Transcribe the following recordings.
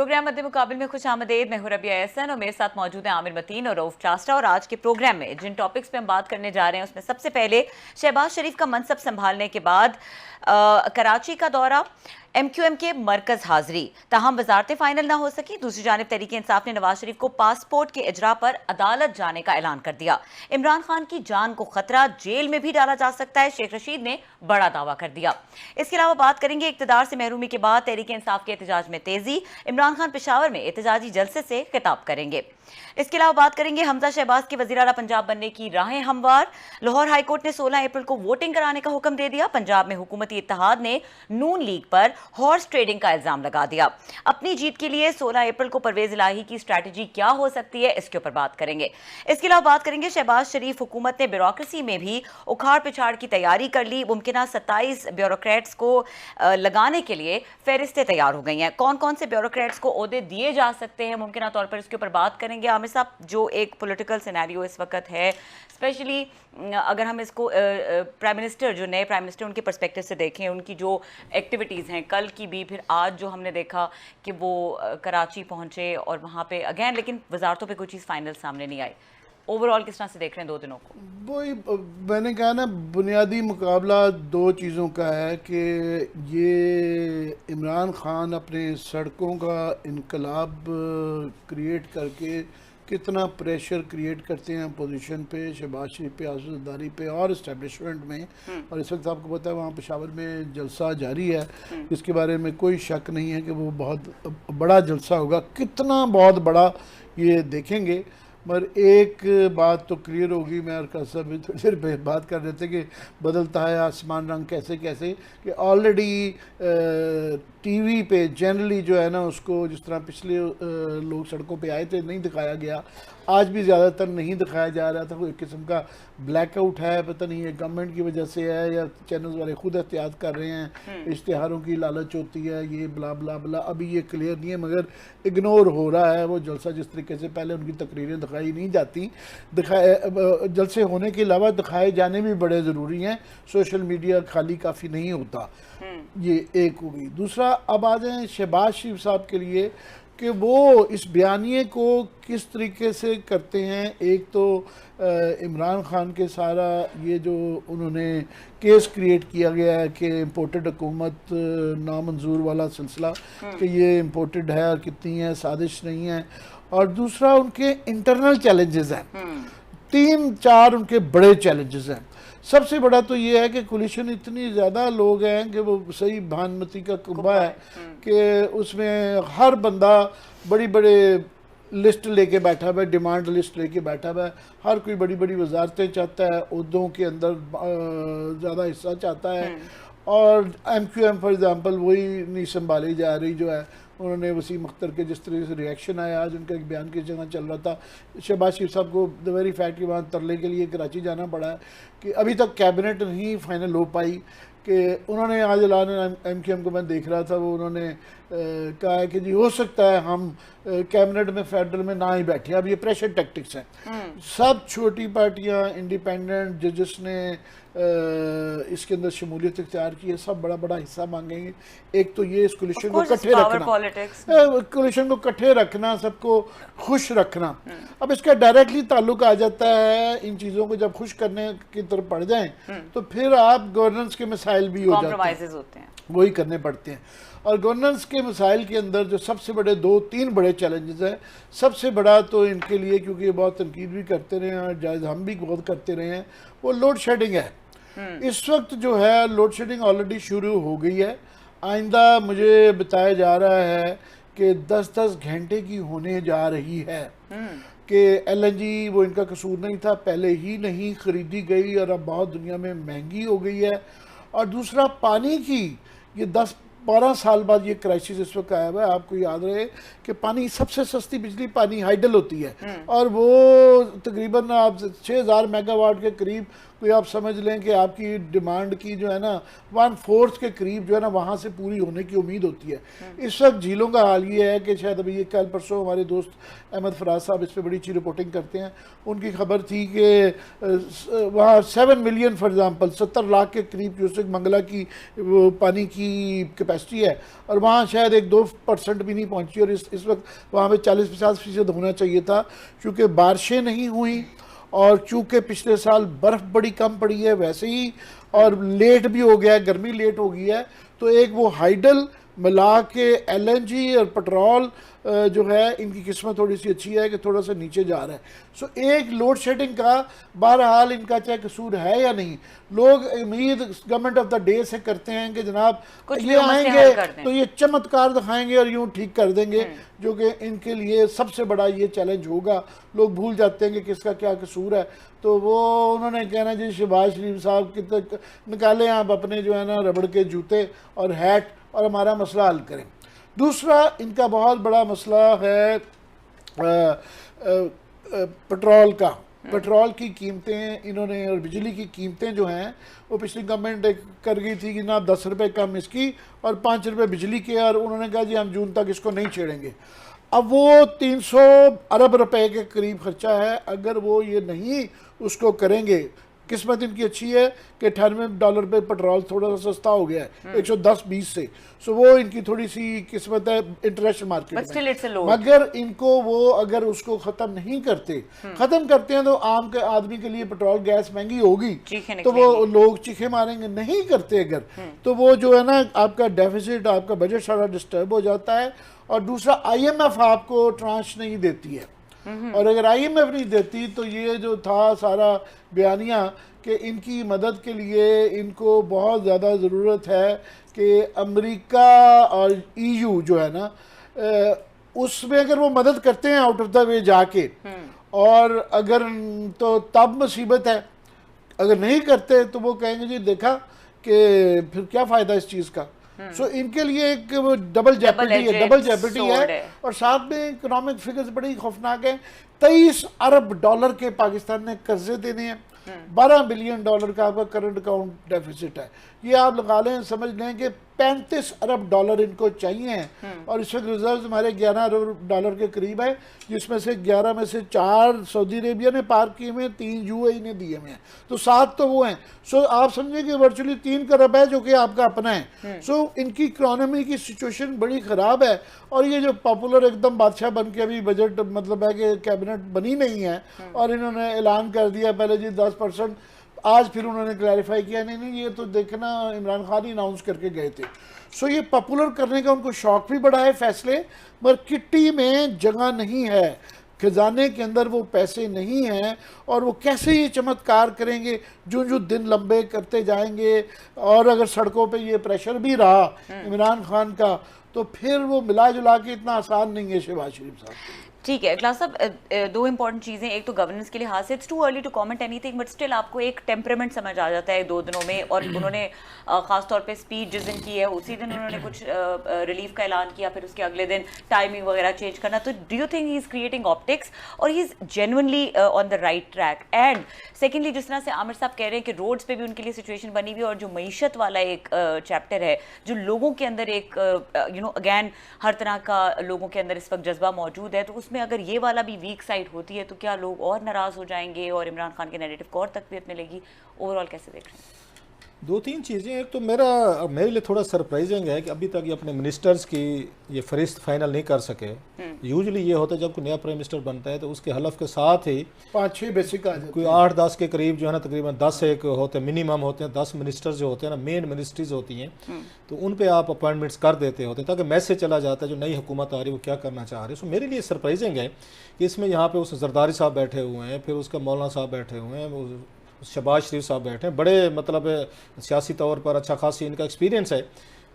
Programme मध्य मुकाबले में खुश आमदेद। मैं हूं रबिया एहसन और मेरे साथ मौजूद है आमिर मतीन और रऊफ चास्टा। और आज के प्रोग्राम में जिन टॉपिक्स पे हम बात करने जा रहे हैं उसमें सबसे पहले शहबाज शरीफ का मनसब संभालने के बाद कराची का दौरा, एमक्यूएम के मरकज हाजिरी, ताहम वजारतें फाइनल ना हो सकी। दूसरी जानिब तहरीक इंसाफ ने नवाज शरीफ को पासपोर्ट के इजरा पर अदालत जाने का ऐलान कर दिया। इमरान खान की जान को खतरा, जेल में भी डाला जा सकता है, शेख रशीद ने बड़ा दावा कर दिया। इसके अलावा बात करेंगे इक्तदार से महरूमी के बाद तहरीक इंसाफ के एहतजाज में तेजी, इमरान खान पेशावर में एहतजाजी जलसे से खिताब करेंगे। इसके अलावा बात करेंगे हमजा शहबाज के वजीर आला पंजाब बनने की राहें हमवार, लाहौर हाईकोर्ट ने 16 अप्रैल को वोटिंग कराने का हुक्म दे दिया। पंजाब में हुकूमती इत्तेहाद ने नून लीग पर हॉर्स ट्रेडिंग का इल्जाम लगा दिया। अपनी जीत के लिए 16 अप्रैल को परवेज इलाही की स्ट्रैटेजी क्या हो सकती है, इसके ऊपर बात करेंगे। इसके अलावा बात करेंगे शहबाज शरीफ हुकूमत ने ब्यूरोक्रेसी में भी उखाड़ पिछाड़ की तैयारी कर ली। मुमकिन 27 ब्यूरोक्रेट्स को लगाने के लिए फहरिस्तें तैयार हो गई हैं। कौन कौन से ब्यूरोक्रेट्स को ओहदे दिए जा सकते हैं मुमकिन तौर पर, इसके ऊपर बात करेंगे। आमिर साहब, जो एक पॉलिटिकल सिनेरियो इस वक्त है, स्पेशली अगर हम इसको प्राइम मिनिस्टर, जो नए प्राइम मिनिस्टर, उनके पर्सपेक्टिव से देखें, उनकी जो एक्टिविटीज़ हैं कल की भी, फिर आज जो हमने देखा कि वो कराची पहुंचे और वहाँ पे अगेन, लेकिन वजारतों पे कोई चीज़ फाइनल सामने नहीं आई। ओवरऑल किस तरह से देख रहे हैं 2 दिनों को? वही मैंने कहा ना, बुनियादी मुकाबला 2 चीज़ों का है कि ये इमरान खान अपने सड़कों का इनकलाब क्रिएट करके कितना प्रेशर क्रिएट करते हैं अपोजिशन पे, शहबाज शरीफ पे, आज़ादारी पे और इस्टेब्लिशमेंट में। और इस वक्त आपको पता है वहाँ पेशावर में जलसा जारी है, इसके बारे में कोई शक नहीं है कि वो बहुत बड़ा जलसा होगा। कितना बहुत बड़ा ये देखेंगे। मगर एक बात तो क्लियर होगी, मैं और कासा भी थोड़ी देर बात कर रहे थे कि बदलता है आसमान रंग कैसे कैसे, कि ऑलरेडी टीवी पे जनरली जो है ना, उसको जिस तरह पिछले लोग सड़कों पे आए थे नहीं दिखाया गया, आज भी ज़्यादातर नहीं दिखाया जा रहा था। कोई किस्म का ब्लैकआउट है, पता नहीं है गवर्नमेंट की वजह से है या चैनल्स वाले खुद एहतियात कर रहे हैं, इश्तिहारों की लालच होती है, ये बला बला बला, अभी ये क्लियर नहीं है। मगर इग्नोर हो रहा है वो जलसा, जिस तरीके से पहले उनकी तकरीरें दिखाई नहीं जाती, जलसे होने के अलावा दिखाए जाने भी बड़े ज़रूरी हैं। सोशल मीडिया खाली काफ़ी नहीं होता। ये एक हो गई। दूसरा, अब आ जाए शहबाज शरीफ साहब के लिए कि वो इस बयानिए को किस तरीके से करते हैं। एक तो इमरान खान के सारा ये जो उन्होंने केस क्रिएट किया गया है कि इम्पोर्टेड हुकूमत नामंजूर वाला सिलसिला, कि ये इम्पोर्टेड है और कितनी है, साजिश नहीं है। और दूसरा, उनके इंटरनल चैलेंजेस हैं, 3-4 उनके बड़े चैलेंजेस हैं। सबसे बड़ा तो ये है कि कोलिशन इतनी ज़्यादा लोग हैं कि वो सही भानुमती का कुब्बा है कि उसमें हर बंदा बड़ी बड़े लिस्ट लेके बैठा हुआ है, डिमांड लिस्ट लेके बैठा हुआ है। हर कोई बड़ी बड़ी वजारतें चाहता है, उहदों के अंदर ज़्यादा हिस्सा चाहता है। और एमक्यूएम फॉर एग्ज़ाम्पल वही नहीं संभाली जा रही जो है। उन्होंने वसीम अख्तर के जिस तरह से रिएक्शन आया, आज उनका एक बयान किस जगह चल रहा था, शहबाज शरीफ साहब को द वेरी फैक्ट कि वहाँ तरले के लिए कराची जाना पड़ा है कि अभी तक कैबिनेट नहीं फाइनल हो पाई। कि उन्होंने आज ऐलान एमक्यूएम को मैं देख रहा था, वो उन्होंने कहा है कि जी हो सकता है हम कैबिनेट में फेडरल में ना ही बैठे। अब ये प्रेशर टैक्टिक्स हैं। सब छोटी पार्टियां, इंडिपेंडेंट जजेस ने इसके अंदर शमूलियत इख्तियार की है, सब बड़ा बड़ा हिस्सा मांगेंगे। एक तो ये इस कोलिशन को इकट्ठे रखना, कोलिशन को इकट्ठे रखना, सबको खुश रखना। अब इसका डायरेक्टली ताल्लुक आ जाता है इन चीज़ों को जब खुश करने की तरफ पड़ जाएं तो फिर आप गवर्नेंस के मसाइल भी हो जाते हैं, वही करने पड़ते हैं। और गवर्नेंस के मसाइल के अंदर जो सबसे बड़े 2-3 बड़े चैलेंजेस हैं, सबसे बड़ा तो इनके लिए, क्योंकि ये बहुत तनकीद भी करते रहे हैं और जायज़ हम भी बहुत करते रहे हैं, वो लोड शेडिंग है। इस वक्त जो है लोड शेडिंग ऑलरेडी शुरू हो गई है। आइंदा मुझे बताया जा रहा है कि 10-10 घंटे की होने जा रही है। कि एलएनजी वो इनका कसूर नहीं था, पहले ही नहीं खरीदी गई और अब बहुत दुनिया में महंगी हो गई है। और दूसरा, पानी की ये 10-12 साल बाद ये क्राइसिस इस वक्त आया हुआ है। आपको याद रहे कि पानी, सबसे सस्ती बिजली पानी हाइडल होती है और वो तकरीबन आप 6000 मेगावाट के करीब कोई आप समझ लें कि आपकी डिमांड की जो है ना 1/4 के करीब जो है ना वहाँ से पूरी होने की उम्मीद होती है। इस वक्त झीलों का हाल ये है कि शायद अभी ये कल परसों हमारे दोस्त अहमद फराज साहब इस पर बड़ी अच्छी रिपोर्टिंग करते हैं, उनकी खबर थी कि वहाँ 7 मिलियन फॉर एग्जांपल 70 लाख के करीब क्यूसेक मंगला की वो पानी की कैपेसिटी है, और वहाँ शायद 1-2% भी नहीं पहुँची, और इस वक्त वहाँ पे 40-50% होना चाहिए था, क्योंकि बारिशें नहीं हुई और चूँकि पिछले साल बर्फ़ बड़ी कम पड़ी है वैसे ही, और लेट भी हो गया है, गर्मी लेट हो गई है, तो एक वो हाइडल मिला के LNG और पेट्रोल जो है इनकी किस्मत थोड़ी सी अच्छी है कि थोड़ा सा नीचे जा रहा है। सो एक लोड शेडिंग का बहरहाल इनका चाहे कसूर है या नहीं, लोग उम्मीद गवर्नमेंट ऑफ द डे से करते हैं कि जनाब ये आएंगे तो ये चमत्कार दिखाएंगे और यूँ ठीक कर देंगे, जो कि इनके लिए सबसे बड़ा ये चैलेंज होगा। लोग भूल जाते हैं कि किसका क्या कसूर है, तो वो उन्होंने कहना जी शहबाज शरीफ साहब की तक निकालें आप अपने जो है ना रबड़ के जूते और हैट और हमारा मसला हल करें। दूसरा इनका बहुत बड़ा मसला है पेट्रोल का। पेट्रोल की कीमतें इन्होंने और बिजली की कीमतें जो हैं वो पिछली गवर्नमेंट कर गई थी कि ना 10 रुपये कम इसकी और 5 रुपये बिजली के, और उन्होंने कहा जी हम जून तक इसको नहीं छेड़ेंगे। अब वो 300 अरब रुपए के करीब खर्चा है, अगर वो ये नहीं उसको करेंगे, किस्मत इनकी अच्छी है कि $98 पे पेट्रोल थोड़ा सा सस्ता हो गया है 110-20 से, सो वो इनकी थोड़ी सी किस्मत है इंटरनेशनल मार्केट में। मगर इनको वो अगर उसको ख़त्म नहीं करते, ख़त्म करते हैं तो आम के आदमी के लिए पेट्रोल गैस महंगी होगी, तो वो लोग चीखे मारेंगे। नहीं करते अगर तो वो जो है ना आपका डेफिसिट, आपका बजट सारा डिस्टर्ब हो जाता है। और दूसरा IMF आपको ट्रांच नहीं देती है, और अगर IMF नहीं देती तो ये जो था सारा बयानिया कि इनकी मदद के लिए इनको बहुत ज़्यादा ज़रूरत है कि अमेरिका और EU जो है ना उसमें अगर वो मदद करते हैं आउट ऑफ द वे जाके, और अगर तो तब मुसीबत है, अगर नहीं करते तो वो कहेंगे जी देखा कि फिर क्या फ़ायदा इस चीज़ का। सो इनके लिए एक डबल जेपरिटी है। और साथ में इकोनॉमिक फिगर्स बड़ी खौफनाक है। 23 अरब डॉलर के पाकिस्तान ने कर्जे देने हैं, $12 बिलियन का आपका करंट अकाउंट डेफिसिट है। ये आप लगा लें, समझ लें कि 35 अरब डॉलर इनको चाहिए हैं, और इस वक्त रिजर्व हमारे 11 अरब डॉलर के करीब है, जिसमें से 11 में से 4 सऊदी अरेबिया ने पार किए हुए हैं, 3 UAE ने दिए हुए हैं, तो 7 तो वो हैं। सो आप समझिए कि वर्चुअली 3 अरब है जो कि आपका अपना है। सो इनकी इकोनॉमी की सिचुएशन बड़ी ख़राब है, और ये जो पॉपुलर एकदम बादशाह बन के अभी बजट मतलब है कि कैबिनेट बनी नहीं है, और इन्होंने ऐलान कर दिया पहले जी 10%, आज फिर उन्होंने क्लैरिफाई किया नहीं ये तो देखना इमरान खान ही अनाउंस करके गए थे। सो ये पॉपुलर करने का उनको शौक भी बड़ा है फैसले, मगर किट्टी में जगह नहीं है, खजाने के अंदर वो पैसे नहीं हैं, और वो कैसे ये चमत्कार करेंगे जो जो दिन लंबे करते जाएंगे। और अगर सड़कों पे ये प्रेशर भी रहा इमरान खान का, तो फिर वो मिला जुला के इतना आसान नहीं है शहबाज शरीफ साहब के लिए। ठीक है क्लास साहब, 2 इंपॉर्टेंट चीज़ें, एक तो गवर्नेंस के लिहाज से it's too early to comment anything, but still आपको एक टेम्परामेंट समझ आ जाता है 2 दिनों में। और उन्होंने खास तौर पे स्पीच जिस दिन की है उसी दिन उन्होंने कुछ रिलीफ का ऐलान किया, फिर उसके अगले दिन टाइमिंग वगैरह चेंज करना। तो do you think he is creating optics और he is genuinely on the right track? And secondly, जिस तरह से आमिर साहब कह रहे हैं कि रोड्स पे भी उनके लिए सिचुएशन बनी हुई है, और जो मईशत वाला एक चैप्टर है, जो लोगों के अंदर एक अगैन हर तरह का लोगों के अंदर इस वक्त जज्बा मौजूद है, तो उसमें अगर ये वाला भी वीक साइड होती है तो क्या लोग और नाराज हो जाएंगे और इमरान खान के नैरेटिव को और तकवीत मिलेगी? ओवरऑल कैसे देख रहे हैं? 2-3 चीज़ें। एक तो मेरे लिए थोड़ा सरप्राइजिंग है कि अभी तक ये अपने मिनिस्टर्स की ये फरिस्त फाइनल नहीं कर सके। यूजुअली ये होता है जब कोई नया प्राइम मिनिस्टर बनता है तो उसके हलफ के साथ ही 5-6 बेसिक आ जाते हैं, कोई 8-10 के करीब जो है ना, तकरीबन 10 एक होते हैं मिनिमम होते हैं, 10 मिनिस्टर्स जो होते हैं ना, मेन मिनिस्ट्रीज होती हैं, तो उन पे आप अपॉइंटमेंट्स कर देते होते हैं ताकि मैसेज चला जाता है जो नई हुकूमत आ रही है वो क्या करना चाह रही है। सो मेरे लिए सरप्राइजिंग है कि इसमें यहाँ पे उस जरदारी साहब बैठे हुए हैं, फिर उसका मौलाना साहब बैठे हुए हैं, शहबाज शरीफ साहब बैठे हैं, बड़े मतलब सियासी तौर पर अच्छा खासी इनका एक्सपीरियंस है।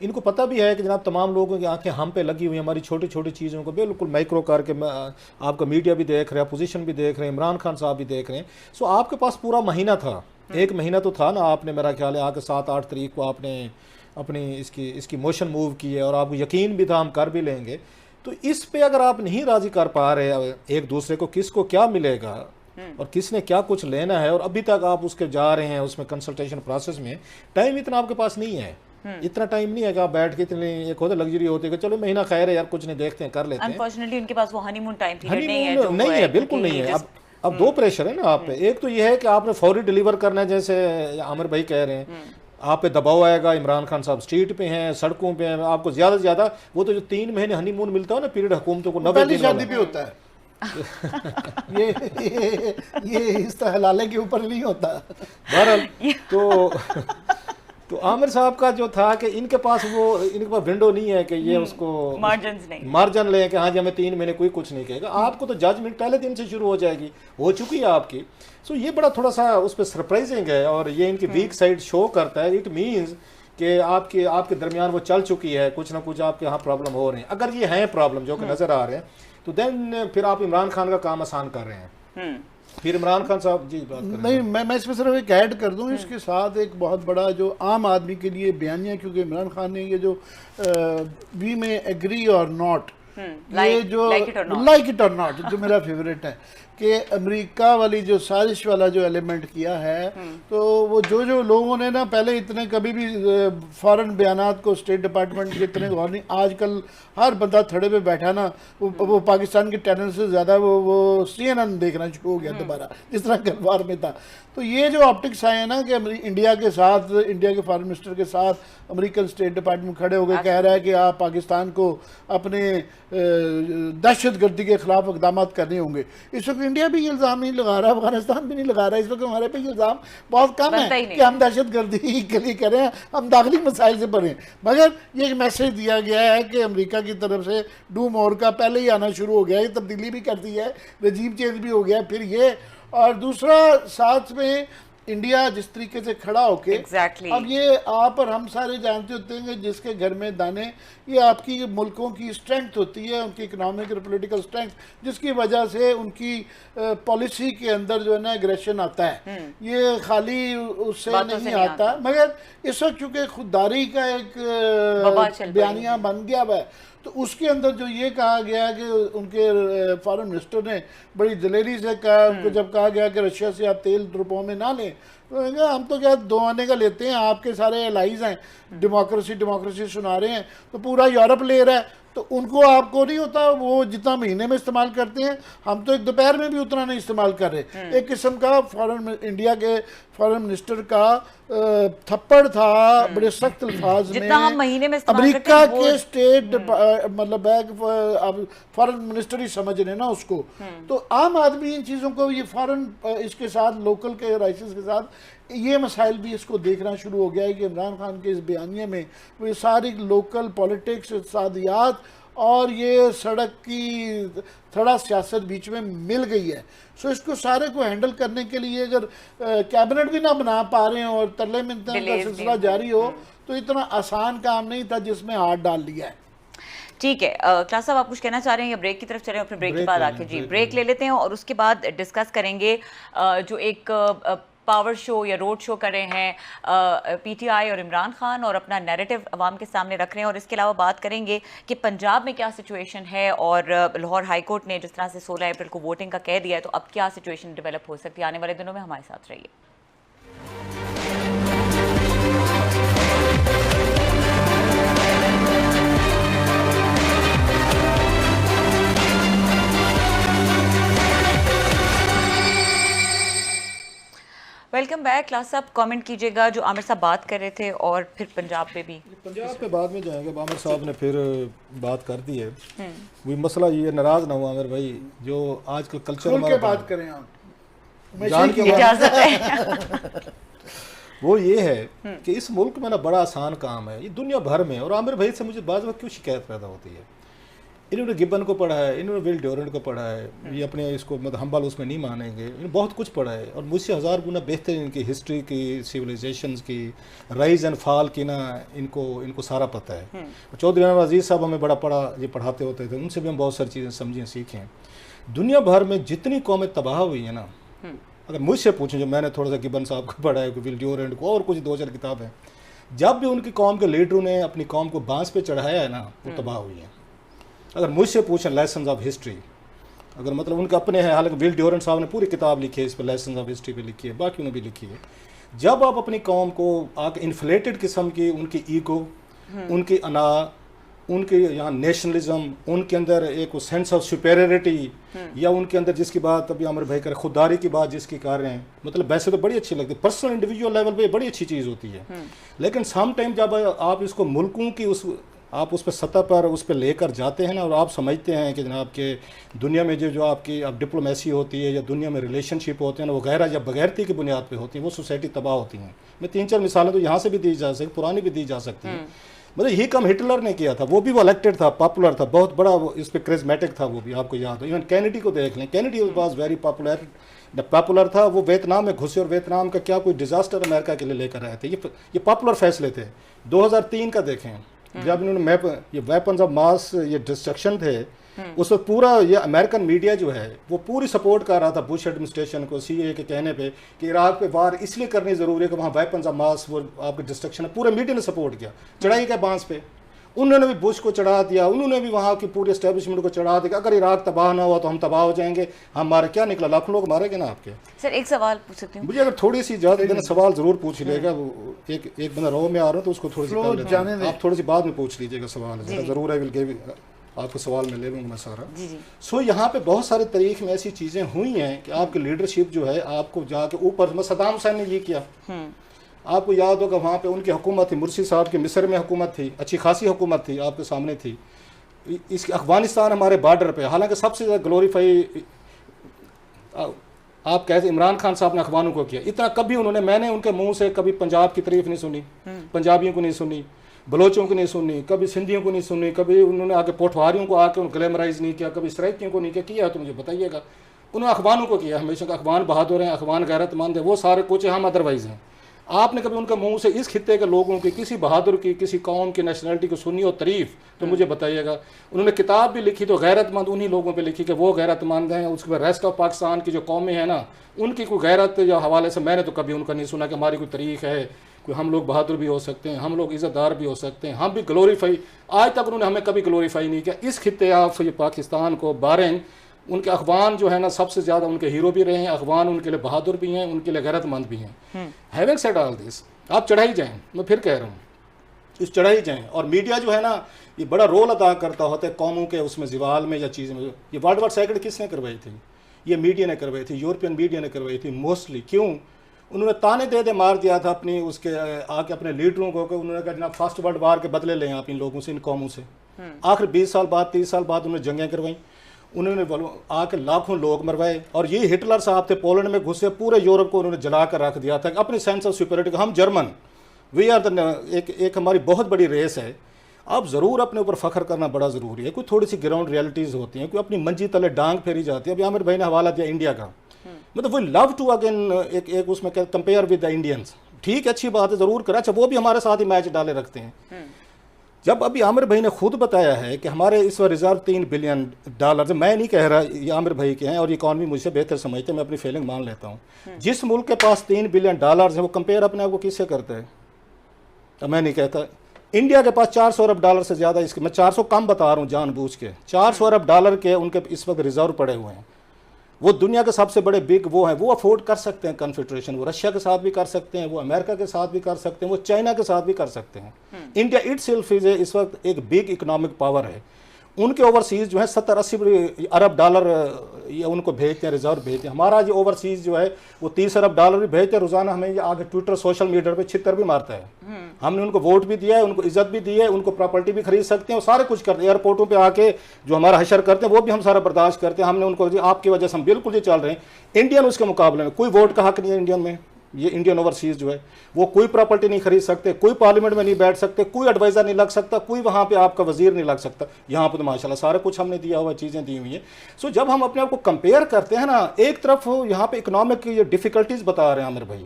इनको पता भी है कि जनाब तमाम लोगों की आंखें हम पे लगी हुई हैं, हमारी छोटी छोटी चीज़ों को बिल्कुल माइक्रो करके आपका मीडिया भी देख रहे हैं, अपोजिशन भी देख रहे हैं, इमरान खान साहब भी देख रहे हैं। सो आपके पास पूरा महीना था, 1 महीना तो था ना, आपने मेरा ख्याल है आके 7-8 तारीख को आपने अपनी इसकी मोशन मूव की है, और आपको यकीन भी था हम कर भी लेंगे। तो इस पे अगर आप नहीं राज़ी कर पा रहे एक दूसरे को, किसको क्या मिलेगा? और किसने क्या कुछ लेना है, और अभी तक आप उसके जा रहे हैं उसमें कंसल्टेशन प्रोसेस में। टाइम इतना आपके पास नहीं है, इतना टाइम नहीं है कि आप बैठ के इतने एक होता लग्जरी होती है कि चलो महीना खैर है यार, कुछ नहीं देखते हैं, कर लेते हैं। अनफॉर्चुनेटली उनके पास वो हनीमून टाइम पीरियड हनीमून नहीं है, बिल्कुल नहीं है। अब दो प्रेशर है ना आप पे। एक तो ये है कि आपने फौरी डिलीवर करना है, जैसे आमिर भाई कह रहे हैं, आप पे दबाव आएगा, इमरान खान साहब स्ट्रीट पे हैं, सड़कों पे हैं, आपको ज्यादा से ज्यादा वो तो जो 3 महीने हनीमून मिलता है ना पीरियड हुकूमतों को, 90 दिन शादी पे होता है। ये इस हलाले के ऊपर नहीं होता। बहरहाल तो आमिर साहब का जो था कि इनके पास विंडो नहीं है कि ये उसको मार्जिन ले कि हाँ जी हमें 3 महीने कोई कुछ नहीं कहेगा। आपको तो जजमेंट पहले दिन से शुरू हो जाएगी, हो चुकी है आपकी। सो ये बड़ा थोड़ा सा उस पर सरप्राइजिंग है, और ये इनकी वीक साइड शो करता है। इट मीन्स कि आपके दरमियान वो चल चुकी है, कुछ ना कुछ आपके यहाँ प्रॉब्लम हो रहे हैं। अगर ये हैं प्रॉब्लम जो कि नजर आ रहे हैं, तो देन फिर आप इमरान खान का काम आसान कर रहे हैं। फिर इमरान खान साहब जी बात करें। नहीं, मैं इसमें सिर्फ एक ऐड कर दूं, इसके साथ एक बहुत बड़ा जो आम आदमी के लिए बयानिया, क्योंकि इमरान खान ने ये जो वी में एग्री और नॉट, ये जो लाइक इट और नॉट जो मेरा फेवरेट है, कि अमेरिका वाली जो साजिश वाला जो एलिमेंट किया है, तो वो जो लोगों ने ना पहले इतने कभी भी फॉरेन बयानात को स्टेट डिपार्टमेंट के इतने गौर नहीं, आजकल हर बंदा थड़े पे बैठा ना वो पाकिस्तान के चैनल से ज़्यादा वो CNN देखना शुरू हो गया दोबारा, जिस तरह गलवार में था। तो ये जो ऑप्टिक्स आए हैं ना कि इंडिया के साथ, इंडिया के फॉरेन मिनिस्टर के साथ अमेरिकन स्टेट डिपार्टमेंट खड़े हो गए, कह रहा है कि आप पाकिस्तान को अपने दहशतगर्दी के खिलाफ इकदाम करने होंगे। इस वक्त इंडिया भी इल्ज़ाम नहीं लगा रहा, अफगानिस्तान भी नहीं लगा रहा, इस वक्त हमारे पे इल्ज़ाम बहुत कम है कि हम दहशतगर्दी के लिए करें, हम दाखिली मसाइल से पढ़ें। मगर ये एक मैसेज दिया गया है कि अमेरिका की तरफ से डू मोर का पहले ही आना शुरू हो गया है, तब्दीली भी कर दी है, रजीम चेंज भी हो गया, फिर ये, और दूसरा साथ में इंडिया जिस तरीके से खड़ा होके अब ये आप और हम सारे जानते होते हैं कि जिसके घर में दाने, ये आपकी मुल्कों की स्ट्रेंथ होती है, उनकी इकोनॉमिक और पॉलिटिकल स्ट्रेंथ, जिसकी वजह से उनकी पॉलिसी के अंदर जो है ना एग्रेशन आता है। ये खाली उससे नहीं आता, मगर इस वक्त चूँकि खुददारी का एक बयानिया बन गया हुआ है, तो उसके अंदर जो ये कहा गया कि उनके फॉरेन मिनिस्टर ने बड़ी दलेरी से कहा, उनको जब कहा गया कि रशिया से आप तेल रुपयों में ना लें, तो हम तो क्या 2 आने का लेते हैं, आपके सारे एलाइज हैं, डेमोक्रेसी सुना रहे हैं, तो पूरा यूरोप ले रहा है, तो उनको आपको नहीं होता, वो जितना महीने में इस्तेमाल करते हैं, हम तो एक दोपहर में भी उतना नहीं इस्तेमाल कर रहे। एक किस्म का इंडिया के फॉरेन मिनिस्टर का थप्पड़ था बड़े सख्त अल्फाज में, हम महीने में अमेरिका के स्टेट मतलब फॉरेन मिनिस्टर ही समझ रहे ना उसको। तो आम आदमी इन चीज़ों को, ये फॉरेन इसके साथ लोकल के राइसेस के साथ ये मसाइल भी इसको देखना शुरू हो गया है कि इमरान खान के इस बयानिए में वो ये सारी लोकल पॉलिटिक्स, इक़्तिसादियात और ये सड़क की थोड़ा सियासत बीच में मिल गई है। सो इसको सारे को हैंडल करने के लिए अगर कैबिनेट भी ना बना पा रहे हैं और तरले मिन्नतों का सिलसिला जारी हो, तो इतना आसान काम नहीं था जिसमें हाथ डाल लिया है। ठीक है, क्लास साहब आप कुछ कहना चाह रहे हैं या ब्रेक की तरफ चले, और फिर ब्रेक के बाद आके जी ब्रेक ले लेते हैं और उसके बाद डिस्कस करेंगे जो एक पावर शो या रोड शो कर रहे हैं PTI और इमरान खान, और अपना नैरेटिव अवाम के सामने रख रहे हैं। और इसके अलावा बात करेंगे कि पंजाब में क्या सिचुएशन है, और लाहौर हाई कोर्ट ने जिस तरह से 16 अप्रैल को वोटिंग का कह दिया है, तो अब क्या सिचुएशन डेवलप हो सकती है। आने वाले दिनों में हमारे साथ रहिए। Welcome back. क्लास साहब कमेंट कीजिएगा जो आमिर साहब बात कर रहे थे, और फिर पंजाब पे भी, पंजाब पे बाद में जाएंगे। आमिर साहब ने फिर बात कर दी है, वही मसला ये, नाराज ना हो आमिर भाई, जो आजकल कल्चर हमारा बात करें आप, जान के इजाजत है वो ये है कि इस मुल्क में ना बड़ा आसान काम है, ये दुनिया भर में। और आमिर भाई से मुझे बाज़ वक्त क्यों शिकायत पैदा होती है, इन्होंने गिब्बन को पढ़ा है, इन्होंने विल ड्यूरेंट को पढ़ा है, ये अपने इसको मतलब हम्बल उसमें नहीं मानेंगे, इन्होंने बहुत कुछ पढ़ा है, और मुझसे 1000 गुना बेहतर इनकी हिस्ट्री की, सिविलाइजेशंस की, राइज एंड फॉल की ना इनको सारा पता है। चौधरी अनवर अजीज़ साहब हमें बड़ा ये पढ़ाते होते थे, उनसे भी हम बहुत सारी चीज़ें समझें सीखें। दुनिया भर में जितनी कौमें तबाह हुई है ना, अगर मुझसे पूछें, जो मैंने थोड़ा सा गिब्बन साहब को पढ़ा है, विल ड्यूरेंट को, और कुछ 2-4 किताबें, जब भी उनकी कौम के लीडरों ने अपनी कौम को बांस पे चढ़ाया है ना, वो तबाह हुई है। अगर मुझसे पूछें लेसन्स ऑफ हिस्ट्री, अगर मतलब उनके अपने हैं, हालांकि विल ड्यूरेंट साहब ने पूरी किताब लिखी है इस पर, लेसन्स ऑफ हिस्ट्री पे लिखी है, बाकी ने भी लिखी है। जब आप अपनी कौम को आके इन्फ्लेटेड किस्म की उनकी ईगो, उनकी अना, उनके यहाँ नेशनलिज्म, उनके अंदर एक सेंस ऑफ सुपेरियरिटी, या उनके अंदर जिसकी बात अभी आमिर भाई कर खुददारी की बात जिसकी कर रहे हैं, मतलब वैसे तो बड़ी अच्छी लगती है, पर्सनल इंडिविजुअल लेवल पे बड़ी अच्छी चीज़ होती है, लेकिन सम टाइम जब आप इसको मुल्कों की आप उस पर सतह पर उस पर लेकर जाते हैं ना, और आप समझते हैं कि जनाब के दुनिया में जो आपकी अब डिप्लोमेसी होती है या दुनिया में रिलेशनशिप होते हैं ना, वो गैर या बगैरती की बुनियाद पे होती हैं, वो सोसाइटी तबाह होती हैं। मैं 3-4 मिसालें तो यहाँ से भी दी जा सकती, पुरानी भी दी जा सकती हैं। मतलब यही काम हिटलर ने किया था, वो भी वो इलेक्टेड था, पॉपुलर था, बहुत बड़ा इस पर क्रिज्मेटिक था, वो भी आपको याद हो। इवन कैनेडी को देख लें, कैनेडी वाज वेरी पॉपुलर था, वो वियतनाम में घुसे और वियतनाम का क्या कोई डिजास्टर अमेरिका के लिए लेकर आए थे। ये पॉपुलर फैसले थे। 2003 का देखें, जब इन्होंने ये वेपन्स ऑफ मास ये डिस्ट्रक्शन थे, उस वक्त पूरा ये अमेरिकन मीडिया जो है वो पूरी सपोर्ट कर रहा था बुश एडमिनिस्ट्रेशन को, सीए के कहने पे कि इराक पे वार इसलिए करनी ज़रूरी है कि वहाँ वेपन्स ऑफ मास वो आपके डिस्ट्रक्शन है। पूरे मीडिया ने सपोर्ट किया, चढ़ाई के बांस पे उन्होंने भी बुश को चढ़ा दिया, उन्होंने भी वहाँ की पूरी एस्टेब्लिशमेंट को चढ़ा दिया। अगर इराक तबाह ना हुआ तो हम तबाह हो जाएंगे, हमारे क्या निकला, लाखों लोग मारेंगे ना आपके। सर एक सवाल पूछ सकती हूँ मुझे? अगर थोड़ी सी ज़्यादा देना सवाल ज़रूर पूछ लीजिएगा, एक बंदा रो में आ रहा है तो उसको थोड़ी सी आप थोड़ी सी बाद में पूछ लीजिएगा सवाल, ज़रूर है, विल आपको सवाल में ले लूँगा मैं सारा। सो यहाँ पे बहुत सारे तारीख में ऐसी चीज़ें हुई हैं कि आपकी लीडरशिप जो है आपको जाके ऊपर, सद्दाम हुसैन ने ये किया, आपको याद होगा वहाँ पे उनकी हुकूमत थी, मुर्सी साहब की मिस्र में हुकूमत थी, अच्छी खासी हुकूमत थी, आपके सामने थी। इस अफगानिस्तान हमारे बॉर्डर पे, हालांकि सबसे ज़्यादा ग्लोरीफाई आप कहते इमरान खान साहब ने अफगानों को किया, इतना कभी मैंने उनके मुंह से कभी पंजाब की तारीफ नहीं सुनी, पंजाबियों को नहीं सुनी, बलोचों को नहीं सुनी, कभी सिंधियों को नहीं सुनी, कभी उन्होंने आके पोठवारियों को आके ग्लैमराइज नहीं किया, कभी सराइकियों को नहीं किया तो मुझे बताइएगा। उन्होंने अखबानों को किया, हमेशा का अखबान बहादुर हैं, अखबान गैरतमंद है, वो सारे कुछ हम अदरवाइज हैं। आपने कभी उनके मुंह से इस खित्ते के लोगों की, किसी बहादुर की, किसी कौम की नेशनलिटी को सुनी और तारीफ तो मुझे बताइएगा। उन्होंने किताब भी लिखी तो गैरतमंद उन्हीं लोगों पे लिखी कि वो गैरतमंद हैं, उसके बाद रेस्ट ऑफ पाकिस्तान की जो कौमें हैं ना, उनकी कोई गैरत या हवाले से मैंने तो कभी उनका नहीं सुना कि हमारी कोई तारीख है, कोई हम लोग बहादुर भी हो सकते हैं, हम लोग इज़्ज़तदार भी हो सकते हैं, हम भी ग्लोरीफाई, आज तक उन्होंने हमें कभी ग्लोरीफाई नहीं किया। इस खित्ते ऑफ ये पाकिस्तान को बारहन उनके अखबान जो है ना सबसे ज़्यादा उनके हीरो भी रहे हैं, अखबान उनके लिए बहादुर भी हैं, उनके लिए गैरतमंद भी हैं। हैविंग सेड ऑल दिस, आप चढ़ाई जाएँ, मैं फिर कह रहा हूँ इस चढ़ाई जाएँ। और मीडिया जो है ना ये बड़ा रोल अदा करता होता है कौमों के उसमें ज़वाल में या चीज़ में। ये वर्ल्ड वार सेकंड किसने करवाई थी? ये मीडिया ने करवाई थी, यूरोपियन मीडिया ने करवाई थी मोस्टली। क्यों? उन्होंने ताने दे मार दिया था अपनी उसके आके अपने लीडरों को कि उन्होंने कहा जनाब फर्स्ट वर्ल्ड वार के बदले लें आप इन लोगों से, इन कौमों से। आखिर 20 साल बाद 30 साल बाद उन्होंने जंगें करवाई, उन्होंने आके लाखों लोग मरवाए। और ये हिटलर साहब थे, पोलैंड में घुसे, पूरे यूरोप को उन्होंने जला कर रख दिया था अपनी सेंस ऑफ सुपीरियरिटी। हम जर्मन, वी आर द एक हमारी बहुत बड़ी रेस है। अब ज़रूर अपने ऊपर फ़ख्र करना बड़ा ज़रूरी है। कोई थोड़ी सी ग्राउंड रियलिटीज़ होती हैं, कोई अपनी मंजी तले डांग फेरी जाती है। अभी आमिर भाई ने हवाला दिया इंडिया का, मतलब वो लव टू अगेन एक उसमें कंपेयर विद द इंडियंस। ठीक है, अच्छी बात है, ज़रूर करें। अच्छा, वो भी हमारे साथ ही मैच डाले रखते हैं। जब अभी आमिर भाई ने खुद बताया है कि हमारे इस वक्त रिजर्व $3 बिलियन, मैं नहीं कह रहा, ये आमिर भाई के हैं और इकॉनमी मुझसे बेहतर समझते हैं, मैं अपनी फीलिंग मान लेता हूँ। जिस मुल्क के पास $3 बिलियन है वो कंपेयर अपने आप को किससे करता है? तो मैं नहीं कहता। इंडिया के पास $400 अरब से ज़्यादा, इसके मैं 400 कम बता रहा हूँ जानबूझ के, $400 अरब के उनके इस वक्त रिजर्व पड़े हुए हैं। वो दुनिया के सबसे बड़े बिग वो हैं, वो अफोर्ड कर सकते हैं कन्फेडरेशन। वो रशिया के साथ भी कर सकते हैं, वो अमेरिका के साथ भी कर सकते हैं, वो चाइना के साथ भी कर सकते हैं। इंडिया इटसेल्फ इस वक्त एक बिग इकोनॉमिक पावर है। उनके ओवरसीज़ जो है $70-80 अरब ये उनको भेजते हैं, रिजर्व भेजते हैं। हमारा जो ओवरसीज़ जो है वो $30 अरब भी भेजते हैं रोज़ाना। हमें ये आगे ट्विटर सोशल मीडिया पे छितर भी मारता है। हमने उनको वोट भी दिया है, उनको इज्जत भी दी है, उनको प्रॉपर्टी भी खरीद सकते हैं और सारे कुछ करते हैं। एयरपोर्टों पे आके जो हमारा हशर करते हैं वो भी हम सारा बर्दाश्त करते हैं। हमने उनको आपकी वजह से हम बिल्कुल ही चल रहे हैं। इंडियन उसके मुकाबले में कोई वोट का हक नहीं है इंडियन में। ये इंडियन ओवरसीज़ जो है वो कोई प्रॉपर्टी नहीं खरीद सकते, कोई पार्लियामेंट में नहीं बैठ सकते, कोई एडवाइज़र नहीं लग सकता, कोई वहाँ पे आपका वजीर नहीं लग सकता। यहाँ पे तो माशाल्लाह सारा कुछ हमने दिया हुआ, चीज़ें दी हुई हैं। सो जब हम अपने आप को कंपेयर करते हैं ना, एक तरफ यहाँ पे इकोनॉमिक ये डिफिकल्टीज बता रहे हैं आमिर भाई,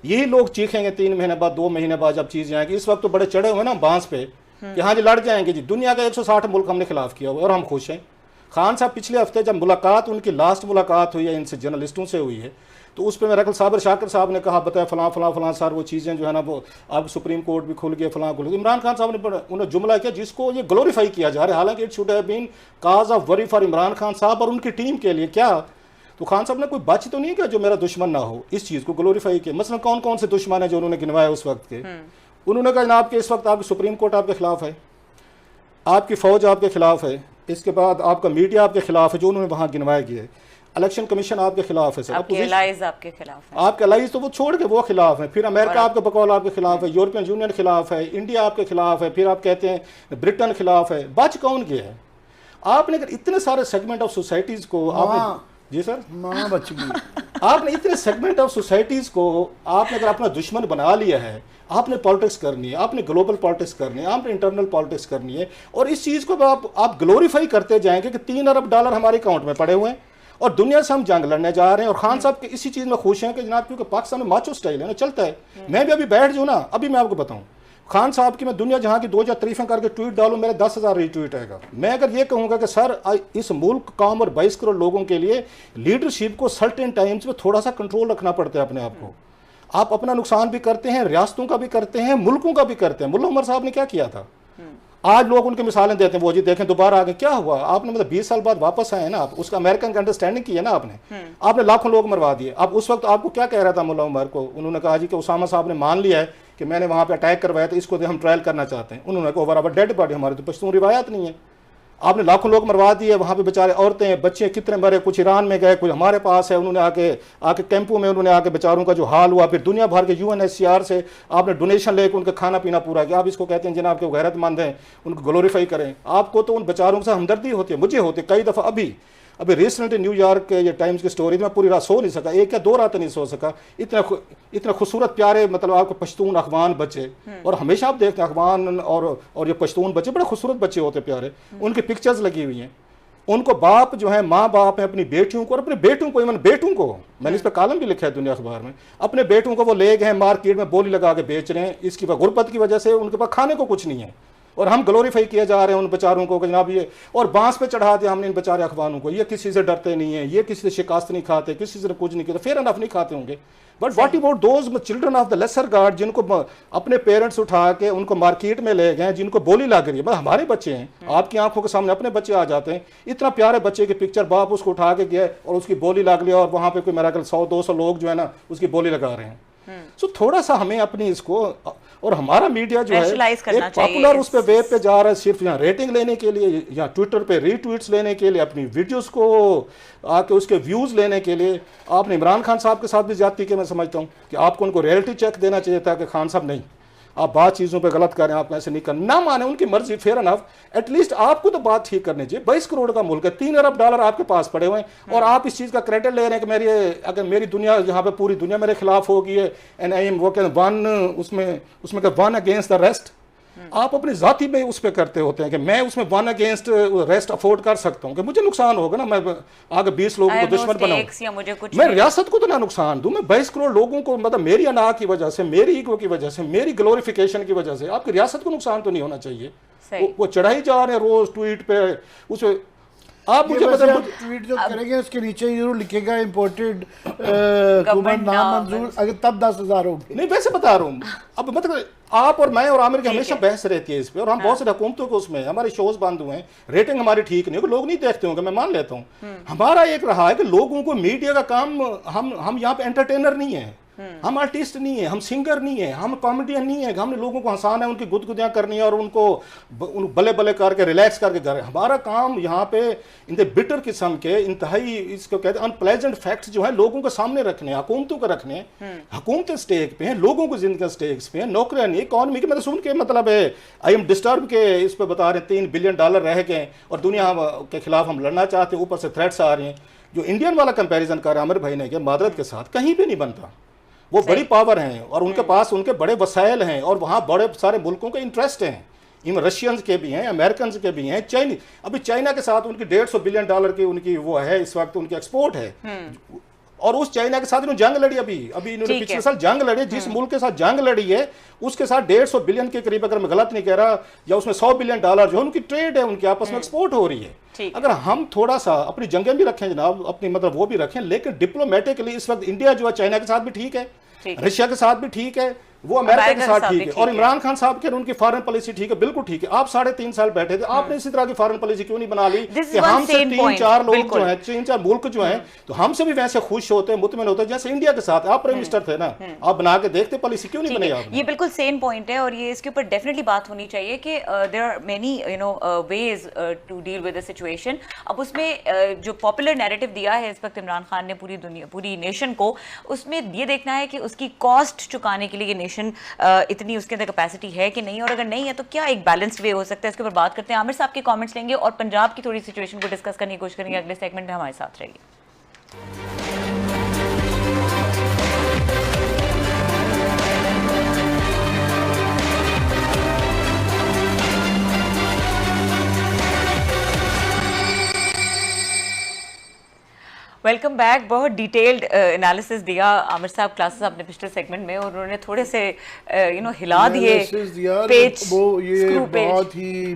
यही लोग चीखेंगे 3 महीने बाद, 2 महीने बाद जब चीज़ें आएंगी। इस वक्त तो बड़े चढ़े हुए ना बांस पे कि हाँ जी लड़ जाएंगे जी। दुनिया का 160 मुल्क हमने खिलाफ किया हुआ और हम खुश हैं। खान साहब पिछले हफ्ते जब मुलाकात उनकी लास्ट मुलाकात हुई है इनसे, जर्नलिस्टों से हुई है, तो उस पर मेरा कल साबिर शाकिर साहब ने कहा बताया फलां फलां फलां सर वो चीज़ें जो है ना वो आप सुप्रीम कोर्ट भी खुल गया फलां खुल गया। इमरान खान साहब ने उन्होंने जुमला किया जिसको ये ग्लोरीफाई किया जा रहा है, हालांकि it should have been cause of worry for Imran Khan साहब और उनकी टीम के लिए। क्या तो खान साहब ने कोई बात तो नहीं किया जो मेरा दुश्मन ना हो, इस चीज़ को ग्लोरीफाई किया। मसलन कौन कौन से दुश्मन है जो उन्होंने गिनवाया उस वक्त के, उन्होंने कहा जनाब कि इस वक्त आपकी सुप्रीम कोर्ट आपके खिलाफ है, आपकी फौज आपके खिलाफ है, इसके बाद आपका मीडिया आपके खिलाफ है जो उन्होंने वहां गिनवाया गया है, इलेक्शन कमीशन आपके खिलाफ है, सर आपके एलाइज आपके खिलाफ है, आपके एलाइज तो वो छोड़ के वो खिलाफ है, फिर अमेरिका आपके बकौल आपके खिलाफ है, यूरोपियन यूनियन खिलाफ है, इंडिया आपके खिलाफ है, फिर आप कहते हैं ब्रिटेन खिलाफ है, बच कौन गया है? आपने अगर इतने सारे सेगमेंट ऑफ सोसाइटीज को आपने जी सर माँ बच गई आपने इतने सेगमेंट ऑफ सोसाइटीज को आपने अगर अपना दुश्मन बना लिया है, आपने पॉलिटिक्स करनी है, आपने ग्लोबल पॉलिटिक्स करनी है, आपने इंटरनल पॉलिटिक्स करनी है, और इस चीज़ को आप ग्लोरीफाई करते जाएंगे कि $3 अरब हमारे अकाउंट में पड़े हुए हैं और दुनिया से हम जंग लड़ने जा रहे हैं। और खान साहब के इसी चीज़ में खुश हैं कि जनाब क्योंकि पाकिस्तान में माचो स्टाइल है ना, चलता है। मैं भी अभी बैठ जाऊँ ना, अभी मैं आपको बताऊँ खान साहब की मैं दुनिया जहाँ की 2000 तारीफें करके ट्वीट डालूँ, मेरे 10,000 रीट्वीट आएगा। मैं अगर ये कहूँगा कि सर इस मुल्क कौम और 22 करोड़ लोगों के लिए लीडरशिप को सर्टेन टाइम्स में थोड़ा सा कंट्रोल रखना पड़ता है अपने आप को। आप अपना नुकसान भी करते हैं, रियासतों का भी करते हैं, मुल्कों का भी करते हैं। मुल्ला उमर साहब ने क्या किया था, आज लोग उनकी मिसालें देते हैं, वो जी देखें दोबारा आ गए, क्या हुआ? आपने मतलब 20 साल बाद वापस आए ना आप, उसका अमेरिकन की अंडरस्टैंडिंग की है ना आपने लाखों लोग मरवा दिए। अब उस वक्त आपको क्या कह रहा था मुल्ला उमर को? उन्होंने कहा जी कि उसामा साहब ने मान लिया है कि मैंने वहाँ पे अटैक करवाया तो इसको हम ट्रायल करना चाहते हैं। उन्होंने कहा ओवर अब डेड बॉडी, हमारे तो पश्तून रिवायत नहीं है। आपने लाखों लोग मरवा दिए, वहाँ पे बेचारे औरतें बच्चे कितने मरे, कुछ ईरान में गए, कुछ हमारे पास है। उन्होंने आके कैंपों में उन्होंने आके बेचारों का जो हाल हुआ, फिर दुनिया भर के UNHCR से आपने डोनेशन लेकर उनका खाना पीना पूरा किया। आप इसको कहते हैं जनाब के गैरतमंद हैं, उनको ग्लोरीफाई करें। आपको तो उन बेचारों से हमदर्दी होती है, मुझे होती है कई दफ़ा। अभी रिसेंट न्यूयॉर्क के ये टाइम्स की स्टोरी में पूरी रात सो नहीं सका, 1 या 2 रात नहीं सो सका। इतना खूबसूरत प्यारे मतलब आपको पश्तून अखबान बच्चे, और हमेशा आप देखते हैं अखबान और ये पश्तून बच्चे बड़े खूबसूरत बच्चे होते प्यारे, उनकी पिक्चर्स लगी हुई हैं। उनको बाप जो है, माँ बाप है अपनी बेटियों को और अपने बेटों को, इवन बेटों को, मैंने इस पर कॉलम भी लिखा है दुनिया अखबार में, अपने बेटों को वो ले गए मार्केट में बोली लगा के बेच रहे हैं। इसकी गुर्बत की वजह से उनके पास खाने को कुछ नहीं है, और हम ग्लोरीफाई किए जा रहे हैं उन बेचारों को जनाब ये, और बांस पे चढ़ा दिया हमने इन बेचारे अखबारों को। ये किसी से डरते नहीं है, ये किसी से शिकायत नहीं खाते, किसी से कुछ नहीं करते, फेयर एनफ नहीं खाते होंगे। But what about those children of the lesser guard जिनको अपने पेरेंट्स उठा के उनको मार्केट में ले गए, जिनको बोली लग रही है? बस हमारे बच्चे हैं, आपकी आंखों के सामने अपने बच्चे आ जाते हैं। इतना प्यारे बच्चे की पिक्चर, बाप उसको उठा के गया और उसकी बोली लग लिया, और वहाँ पे कोई मेरा 100-200 लोग जो है ना उसकी बोली लगा रहे हैं। सो थोड़ा सा हमें अपनी इसको, और हमारा मीडिया जो है एक पॉपुलर उस पे वेब पे जा रहा है सिर्फ यहाँ रेटिंग लेने के लिए, या ट्विटर पे रीट्वीट्स लेने के लिए, अपनी वीडियोस को आके उसके व्यूज़ लेने के लिए। आपने इमरान खान साहब के साथ भी ज्यादती की, मैं समझता हूँ कि आपको उनको रियलिटी चेक देना चाहिए था कि खान साहब नहीं, आप बात चीज़ों पे गलत करें, आप ऐसे नहीं करना, ना माने उनकी मर्जी, फेयर एनफ। एटलीस्ट आपको तो बात ठीक करनी चाहिए। 22 करोड़ का मुल्क है, $3 अरब आपके पास पड़े हुए हैं, और आप इस चीज़ का क्रेडिट ले रहे हैं कि अगर मेरी दुनिया यहाँ पे पूरी दुनिया मेरे खिलाफ हो गई है, एंड आई एम वन उसमें वन अगेंस्ट द रेस्ट। आप अपनी जाति में उस पर करते होते हैं कि मैं उसमें वन अगेंस्ट रेस्ट अफोर्ड कर सकता हूँ कि मुझे नुकसान होगा ना, मैं आगे 20 लोगों को दुश्मन बनाऊं, मैं रियासत को तो ना नुकसान दूं, मैं 22 करोड़ लोगों को, मतलब मेरी अना की वजह से, मेरी ईगो की वजह से, मेरी ग्लोरिफिकेशन की वजह से आपकी रियासत को नुकसान तो नहीं होना चाहिए। वो चढ़ाई जा रहे हैं रोज ट्वीट पे, उस आप मुझे ट्वीट जो करेंगे उसके नीचे जरूर लिखेगा इम्पोर्टेड हुकूमत नामंजूर, अगर तब 10,000 होगी। नहीं वैसे बता रहा हूँ, अब मतलब आप और मैं और आमिर की हमेशा बहस रहती है इस पे, और हम बहुत सारी हुकूमतों को उसमें हमारे शोज बंद हुए हैं, रेटिंग हमारी ठीक नहीं हो, लोग नहीं देखते होंगे, मैं मान लेता हूँ। हमारा एक रहा है कि लोगों को मीडिया का काम, हम यहाँ पे एंटरटेनर नहीं है, हम आर्टिस्ट नहीं है, हम सिंगर नहीं है, हम कॉमेडियन नहीं है, हमने लोगों को हंसाना है, उनकी गुदगुदियाँ करनी है और उनको बले बले करके रिलैक्स करके कर। हमारा काम यहाँ पे इन बिटर किस्म के इंतहाई इसको कहते हैं अनप्लेजेंट फैक्ट्स जो है लोगों के सामने रखने, हुकूमतों को रखने। हुकूमतें स्टेक पे हैं, लोगों को जिंदगी स्टेक्स पे हैं, नौकरियाँ नहीं, इकॉनमी के मतलब सुन के मतलब है आई एम डिस्टर्ब के इस पर बता रहे हैं $3 बिलियन रह गए और दुनिया के खिलाफ हम लड़ना चाहते हैं, ऊपर से थ्रेट्स आ रहे हैं। जो इंडियन वाला कंपेरिजन कर रहा है आमिर भाई ने, मादरत के साथ कहीं भी नहीं बनता। वो बड़ी पावर हैं और उनके पास उनके बड़े वसाइल हैं, और वहाँ बड़े सारे मुल्कों के इंटरेस्ट हैं, इवन रशियंस के भी हैं, अमेरिकन के भी हैं, चाइनी, अभी चाइना के साथ उनकी $150 बिलियन की उनकी वो है, इस वक्त उनकी एक्सपोर्ट है। और उस चाइना के साथ इन्होंने जंग लड़ी, अभी इन्होंने पिछले साल जंग लड़ी, जिस मुल्क के साथ जंग लड़ी है उसके साथ 150 बिलियन के करीब, अगर मैं गलत नहीं कह रहा, या उसमें $100 बिलियन जो है उनकी ट्रेड है, उनके आपस में एक्सपोर्ट हो रही है। अगर हम थोड़ा सा अपनी जंगें भी रखें जनाब, अपनी मतलब वो भी रखें, लेकिन डिप्लोमेटिकली इस वक्त इंडिया जो है चाइना के साथ भी ठीक है, रशिया के साथ भी ठीक है, वो अमेरिका के साथ ठीक है, और इमरान खान साहब के उनकी फॉरेन पॉलिसी ठीक है, बिल्कुल ठीक है। आप 3.5 साल बैठे थे, आपने इसी तरह की फॉरेन पॉलिसी क्यों नहीं बना ली कि हमसे 3-4 लोग जो हैं, 3-4 मुल्क जो हैं, तो हमसे भी वैसे खुश होते हैं, मुतमिन होते हैं जैसे इंडिया के साथ। आप प्राइम मिनिस्टर थे ना, आप बना के देखते, पॉलिसी क्यों नहीं बनाई आपने? ये बिल्कुल सेम पॉइंट है, और ये इसके ऊपर डेफिनेटली बात होनी चाहिए कि there are many ways to deal with the situation. अब उसमें जो पॉपुलर नैरेटिव दिया है इस वक्त इमरान खान ने पूरी नेशन को, उसमें ये देखना है कि उसकी कॉस्ट चुकाने के लिए ये नेशन इतनी उसके अंदर कैपेसिटी है कि नहीं, और अगर नहीं है तो क्या एक बैलेंस्ड वे हो सकता है, इसके ऊपर बात करते हैं। आमिर साहब के कमेंट्स लेंगे और पंजाब की थोड़ी सिचुएशन को डिस्कस करने की कोशिश करेंगे। अगले सेगमेंट में हमारे साथ रहिए। Welcome back. बहुत डिटेल्ड एनालिसिस दिया आमिर साहब क्लासेस अपने पिछले सेगमेंट में, और उन्होंने थोड़े से हिला दिए पेज, वो ये बहुत ही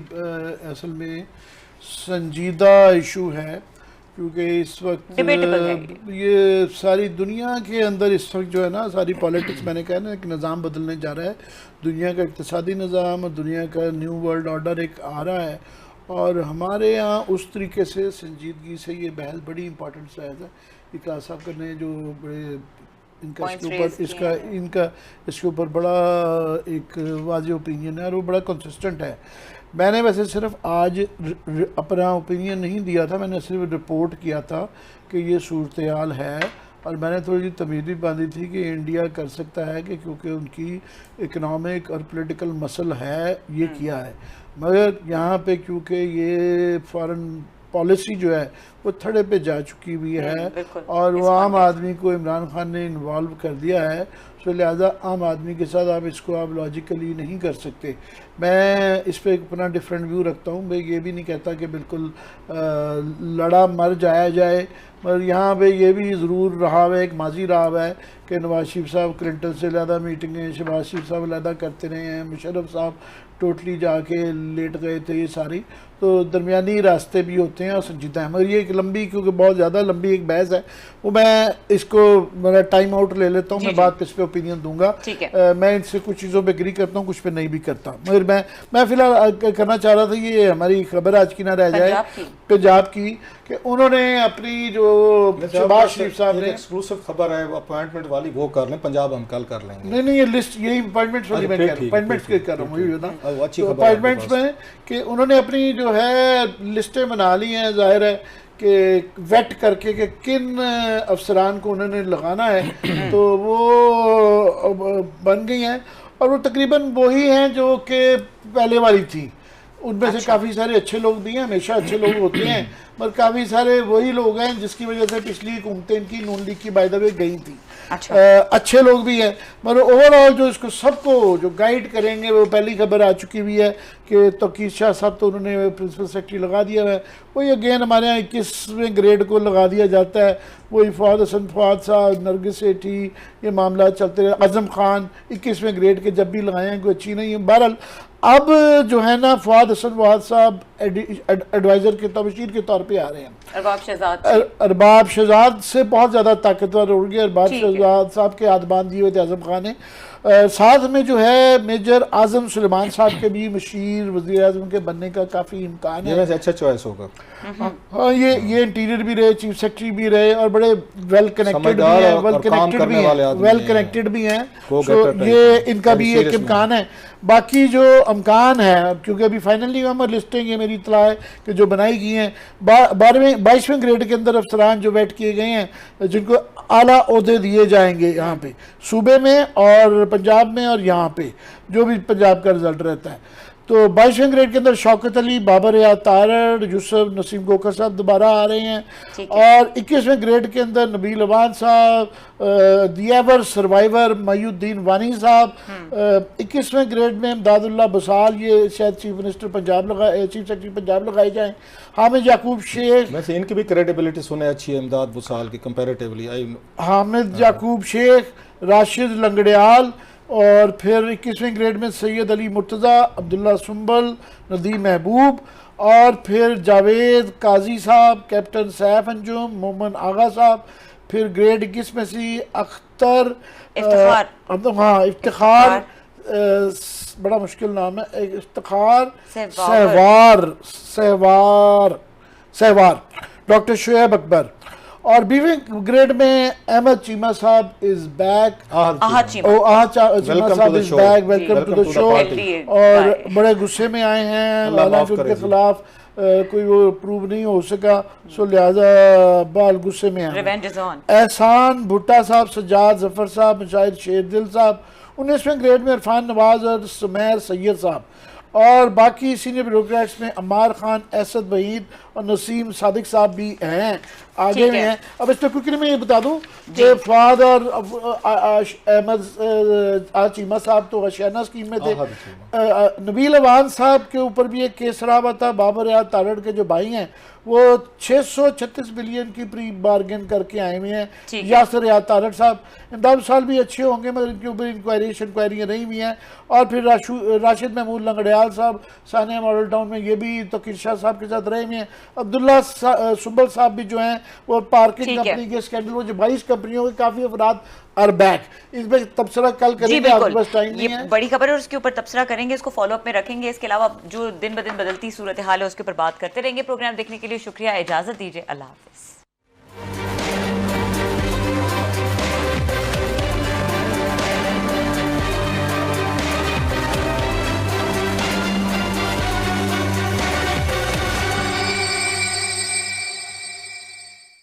असल में संजीदा इशू है, क्योंकि इस वक्त ये सारी दुनिया के अंदर इस वक्त जो है ना, सारी पॉलिटिक्स, मैंने कहा ना कि निज़ाम बदलने जा रहा है, दुनिया का इक़्तिसादी निज़ाम और दुनिया का न्यू वर्ल्ड ऑर्डर एक आ रहा है, और हमारे यहाँ उस तरीके से संजीदगी से ये बहस बड़ी इंपॉर्टेंस है। विकास साहब ने जो बड़े इनका इसके ऊपर बड़ा एक वाज़ेह ओपिनियन है, और वो बड़ा कंसिस्टेंट है। मैंने वैसे सिर्फ आज अपना ओपिनियन नहीं दिया था, मैंने सिर्फ रिपोर्ट किया था कि ये सूरत हाल है, और मैंने थोड़ी सी तमीज़ भी बांधी थी कि इंडिया कर सकता है कि क्योंकि उनकी इकनॉमिक और पॉलिटिकल मसल है, ये किया है। मगर यहाँ पे क्योंकि ये फॉरेन पॉलिसी जो है वो थड़े पे जा चुकी हुई है, और वो आम आदमी को इमरान खान ने इन्वॉल्व कर दिया है, तो लिहाजा आम आदमी के साथ आप लॉजिकली नहीं कर सकते। मैं इस पे अपना डिफरेंट व्यू रखता हूँ। मैं ये भी नहीं कहता कि बिल्कुल लड़ा मर जाया जाए, मगर यहाँ पे ये भी ज़रूर रहा है, एक माजी रहा है कि नवाज शरीफ साहब क्लिंटन से ज़्यादा मीटिंगें शहबाज शरीफ साहब ज़्यादा करते रहे हैं, मुशर्रफ साहब टोटली जाके लेट गए थे, ये सारी तो दरमियानी रास्ते भी होते हैं और संजीदा है। मगर ये एक लंबी, क्योंकि बहुत ज़्यादा लंबी एक बहस है, वो मैं इसको मेरा टाइम आउट ले लेता हूँ, मैं बात इस पर ओपिनियन दूंगा। मैं इनसे कुछ चीज़ों पे एग्री करता हूँ, कुछ पे नहीं भी करता। मगर मैं फिलहाल करना चाह रहा था, ये हमारी खबर आज की ना रह जाए पंजाब की, कि उन्होंने अपनी जो शहबाज शरीफ साहब ने एक्सक्लूसिव खबर है अपॉइंटमेंट वाली, वो कर लें, पंजाब हम कल कर लेंगे। नहीं, ये लिस्ट यही अपॉइंटमेंट्स वाली मैं कह रहा हूँ, अपॉइंटमेंट्स के कर रहा हूँ, अपॉइंटमेंट्स में कि उन्होंने अपनी जो है लिस्टें बना ली हैं, जाहिर है कि वेट करके कि किन अफसरान को उन्होंने लगाना है, तो वो बन गई हैं, और वो तकरीबन वही हैं जो कि पहले वाली थी। उनमें से काफ़ी सारे अच्छे लोग भी हैं, हमेशा अच्छे लोग होते हैं, पर काफ़ी सारे वही लोग हैं जिसकी वजह से पिछली हुकूमतें इनकी नून लीग की बाय द वे गई थी। अच्छे लोग भी हैं, मगर ओवरऑल जो इसको सबको जो गाइड करेंगे, वो पहली खबर आ चुकी हुई है कि तौकीर शाह साहब तो उन्होंने प्रिंसिपल सेक्रेटरी लगा दिया है, वही अगेन हमारे यहाँ 21वें ग्रेड को लगा दिया जाता है, वही फवाद हसन फवाद साहब, नरगिस सेठी, ये मामला चलते रहे। आज़म खान 21वें ग्रेड के जब भी लगाए हैं कोई अच्छी नहीं है। बहरहाल अब जो है ना, फवाद हसन फवाद साहब एडवाइज़र के तबशीर के तौर पे आ रहे हैं। अरबाब शहजाद से बहुत ज़्यादा ताकतवर हो गए। अरबाब शहजाद साहब के हाथ बांध दिए हुए थे आज़म खान ने। साथ में जो है मेजर आज़म सुलेमान साहब के भी मशीर वज़ीर आज़म के बनने का काफ़ी इम्कान है। अच्छा चॉइस होगा। हाँ, ये इंटीरियर भी रहे, चीफ सेक्रेटरी भी रहे, और बड़े वेल कनेक्टेड भी हैं, वेल कनेक्टेड भी हैं। ये इनका भी एक इम्कान है। बाकी जो अमकान है, क्योंकि अभी फाइनली हम लिस्टिंग है, मेरी इतला है कि जो बनाई गई हैं 22वें ग्रेड के अंदर अफसरान जो वेट किए गए हैं, जिनको आला ओहदे दिए जाएंगे यहाँ पे सूबे में और पंजाब में, और यहाँ पे जो भी पंजाब का रिजल्ट रहता है। तो तो 22वें ग्रेड के अंदर शौकत अली, बाबर या तारड़, यूसुफ, नसीम गोकर साहब दोबारा आ रहे हैं। और 21वें ग्रेड के अंदर नबील अवान साहब, दी एवर सर्वाइवर मयूद्दीन वानी साहब। 21वें ग्रेड में इमदादुल्लाह बसाल, ये शायद chief minister Punjab chief secretary Punjab लगाए जाएँ। हामिद याकूब शेख, वैसे इनकी भी क्रेडिबिलिटी सुने अच्छी है इमदाद बसाल की कंपैरेटिवली। हामिद याकूब शेख, राशिद लंगड़ियाल। और फिर 21वें ग्रेड में सैयद अली मुर्तज़ा, अब्दुल्ला सुंबल, नदीम महबूब। और फिर जावेद काजी साहब, कैप्टन सैफ अंजुम, मोमन आगा साहब। फिर ग्रेड 21 में सी अख्तर, इफ्तिखार, बड़ा मुश्किल नाम है, इफ्तिखार सहवार, डॉक्टर शुएब अकबर। और 20वें ग्रेड में अहमद चीमा साहब is back, welcome to the show. और बड़े गुस्से में आए हैं, हालांकि उनके खिलाफ कोई वो प्रूव नहीं हो सका, सो लिहाजा बाल गुस्से में आए। एहसान भुट्टा साहब, सज्जाद जफर साहब, मुशाहिद शेरदिल साहब। 19वें ग्रेड में इरफान नवाज और सुमैर सैयद साहब। और बाकी सीनियर ब्यूरोक्रेट्स में अम्मार खान, असद वहीद और नसीम सादिक साहब भी हैं, आगे में हैं। अब इस पर क्योंकि मैं ये बता दूं कि फवाद और अहमद चीमा साहब तो आशियाना स्कीम में थे। नबील अवान साहब के ऊपर भी एक केस रहा हुआ था। बाबर याद तारड़ के जो भाई हैं वो 636 बिलियन की प्री बार्गेन करके आए हुए हैं। यासर याद तारड़ साहब, इमदाद साल भी अच्छे होंगे मगर इनके ऊपर इंक्वायरियाँ रही हुई हैं। और फिर राशिद महमूद लंगड़ियाल साहब सानिया मॉडल टाउन में, ये भी तकीर शाह साहब के साथ रहे हुए हैं। अब्दुल्ला सुंबल साहब भी जो हैं वो पार्किंग कंपनी के स्कैंडल, वो जो 22 कंपनियों के काफी अफराद आर बैक। इस पर तबसरा कल करेंगे, आपके पास टाइम नहीं है। बड़ी खबर है और उसके ऊपर तबसरा करेंगे, इसको फॉलो अप में रखेंगे। इसके अलावा जो दिन ब दिन बदलती सूरत हाल है उसके ऊपर बात करते रहेंगे। प्रोग्राम देखने के लिए शुक्रिया, इजाजत दीजिए, अल्लाह हाफिज।